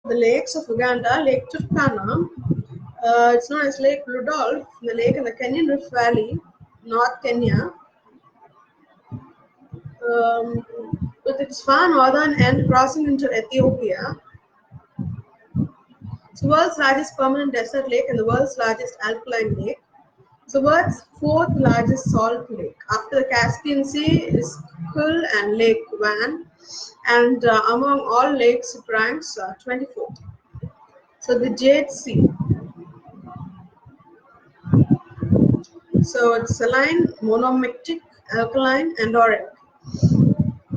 The lakes of Uganda, Lake Turkana, it's known as Lake Rudolph, the lake in the Kenyan Rift Valley, North Kenya, um, with its far northern end crossing into Ethiopia. It's the world's largest permanent desert lake and the world's largest alkaline lake. It's the world's fourth largest salt lake. After the Caspian Sea is Kul and Lake Van, and among all lakes it ranks 24th. So the Jade Sea. So it's saline, monomictic, alkaline, and auric.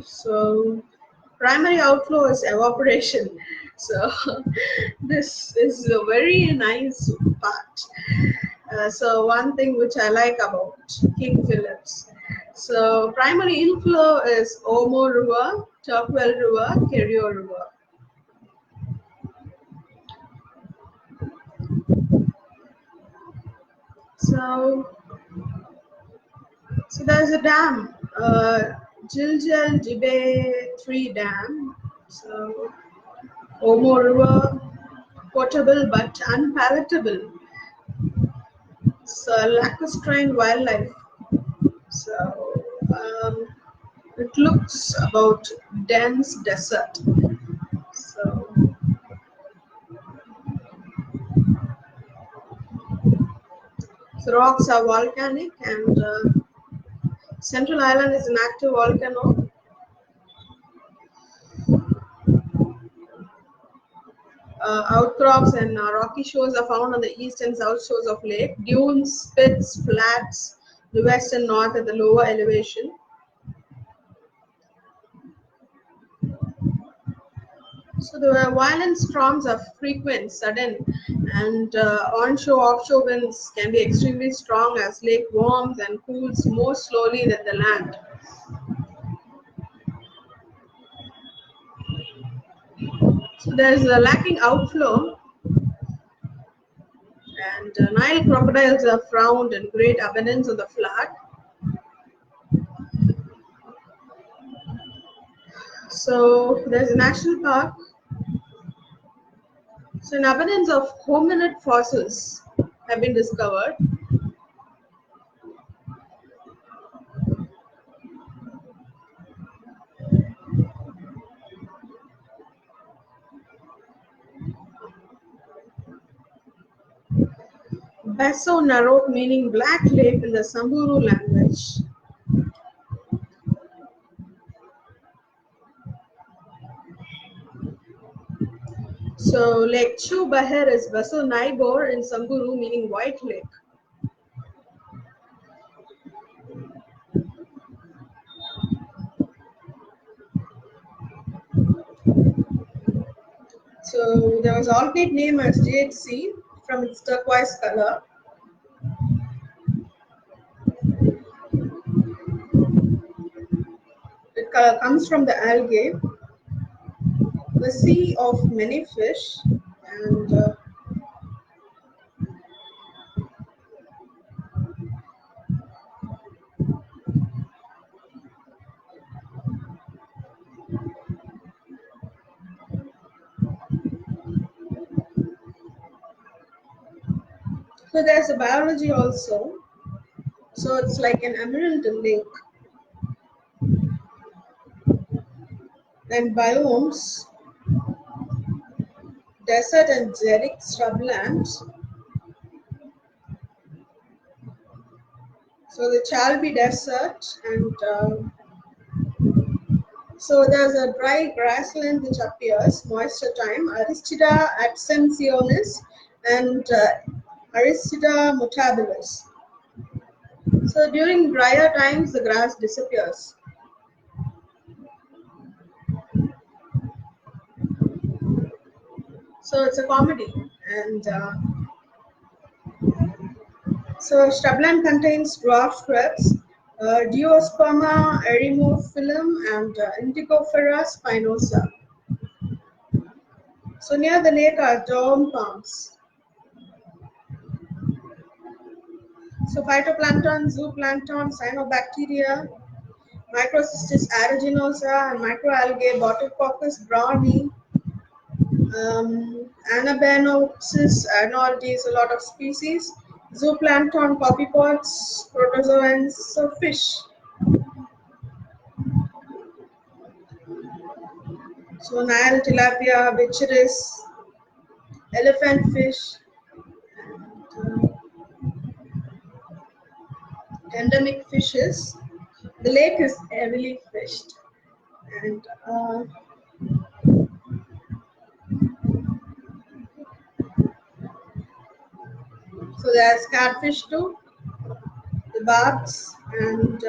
So primary outflow is evaporation. So this is a very nice part. So one thing which I like about King Phillips. So primary inflow is Omo River, Turkwell River, Kerio River. So there's a dam, Jiljal Jibe 3 Dam. So Omo River, potable but unpalatable. So lacustrine wildlife. So it looks about dense desert. So rocks are volcanic and Central Island is an active volcano. Outcrops and rocky shores are found on the east and south shores of lake. Dunes, spits, flats, the west and north at the lower elevation. So the violent storms are frequent, sudden, and onshore, offshore winds can be extremely strong as lake warms and cools more slowly than the land. So there is a lacking outflow, and Nile crocodiles are found in great abundance on the flood. So there's a national park. So an abundance of hominid fossils have been discovered. Basso Narok meaning black lake in the Samburu language. So Lake Chu Bahir is Basso Naibor in Samburu meaning white lake. So there was alternate name as Jade Sea from its turquoise color. It comes from the algae, the sea of many fish, and so there's a biology also. So it's like an emerald lake. And biomes, desert and xeric shrubland. So the Chalbi Desert, and so there's a dry grassland which appears, moisture time, Aristida absentionis and Aristida mutabilis. So during drier times, the grass disappears. So it's a comedy, and so shrubland contains dwarf shrubs, Duosperma eremophyllum and Indigofera spinosa. So near the lake are dome palms. So phytoplankton, zooplankton, cyanobacteria, Microcystis aeruginosa, and microalgae, Botulcoccus browni. Anabenopsis annuities, a lot of species. Zooplankton, poppypods, protozoans, so fish. So Nile tilapia, bichiris, elephant fish, endemic fishes. The lake is heavily fished, and so there's catfish too, the barbs, and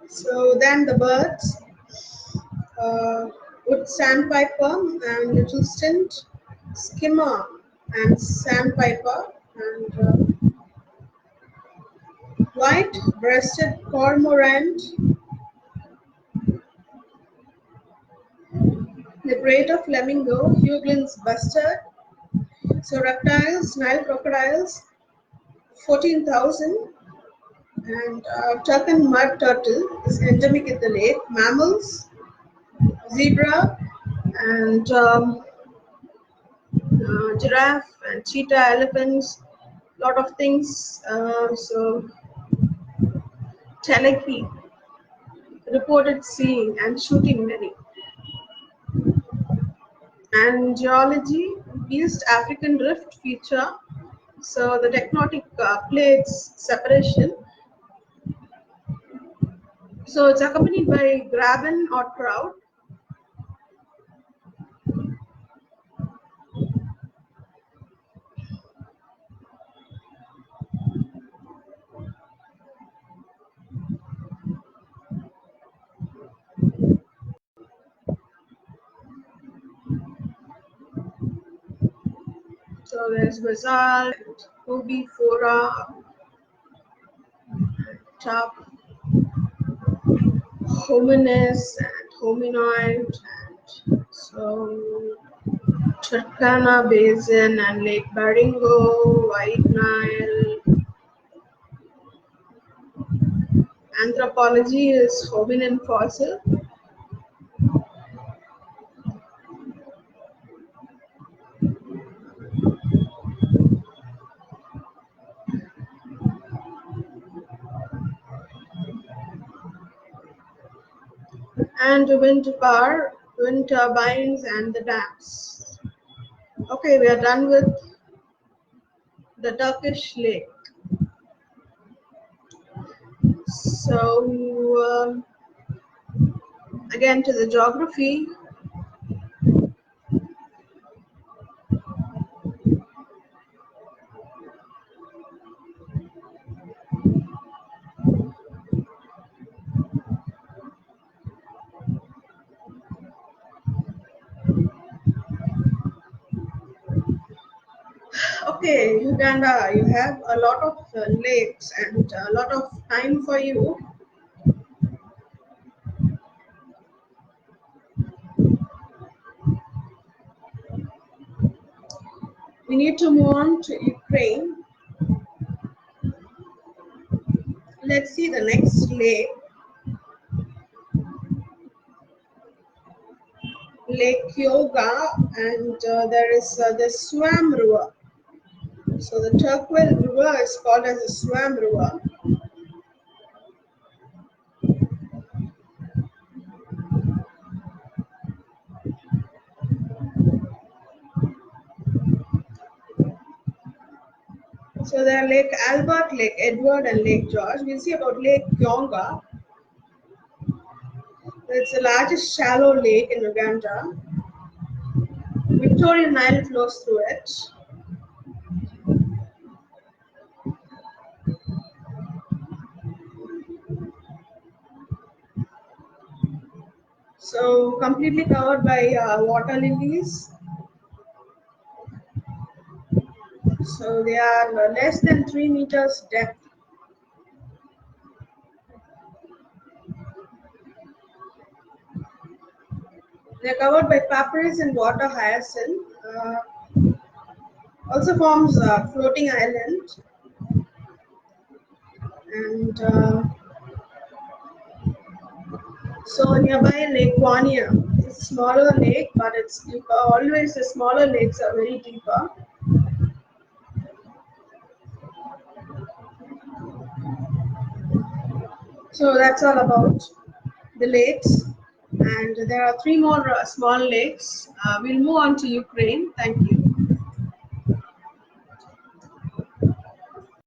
so then the birds, uh, wood sandpiper and little stint, skimmer and sandpiper, and white-breasted cormorant, liberator flamingo, Hughlings bustard. So reptiles, Nile crocodiles, 14,000, and Turkan mud turtle is endemic in the lake. Mammals, zebra, and giraffe and cheetah, elephants, lot of things. So Teleki reported seeing and shooting many. And geology, East African rift feature. So the tectonic plates separation. So it's accompanied by graben or trout. So there's basalt, Rubifora, top hominis and hominoid, and so Turkana Basin and Lake Baringo, White Nile. Anthropology is hominin fossil. And wind power, wind turbines and the dams. Okay, we are done with the Turkish lake. So again to the geography. Okay, Uganda, you have a lot of lakes and a lot of time for you. We need to move on to Ukraine. Let's see the next lake, Lake Kyoga, and there is the Swam River. So the Turquoise River is called as the Swam River. So there are Lake Albert, Lake Edward, and Lake George. We'll see about Lake Kyonga. It's the largest shallow lake in Uganda. Victoria Nile flows through it. So completely covered by water lilies. So they are less than 3 meters depth. They are covered by papyrus and water hyacinth. Also forms a floating island, and So nearby Lake Vania, it's a smaller lake, but it's deeper. Always the smaller lakes are very deeper. So that's all about the lakes. And there are three more small lakes. We'll move on to Ukraine. Thank you.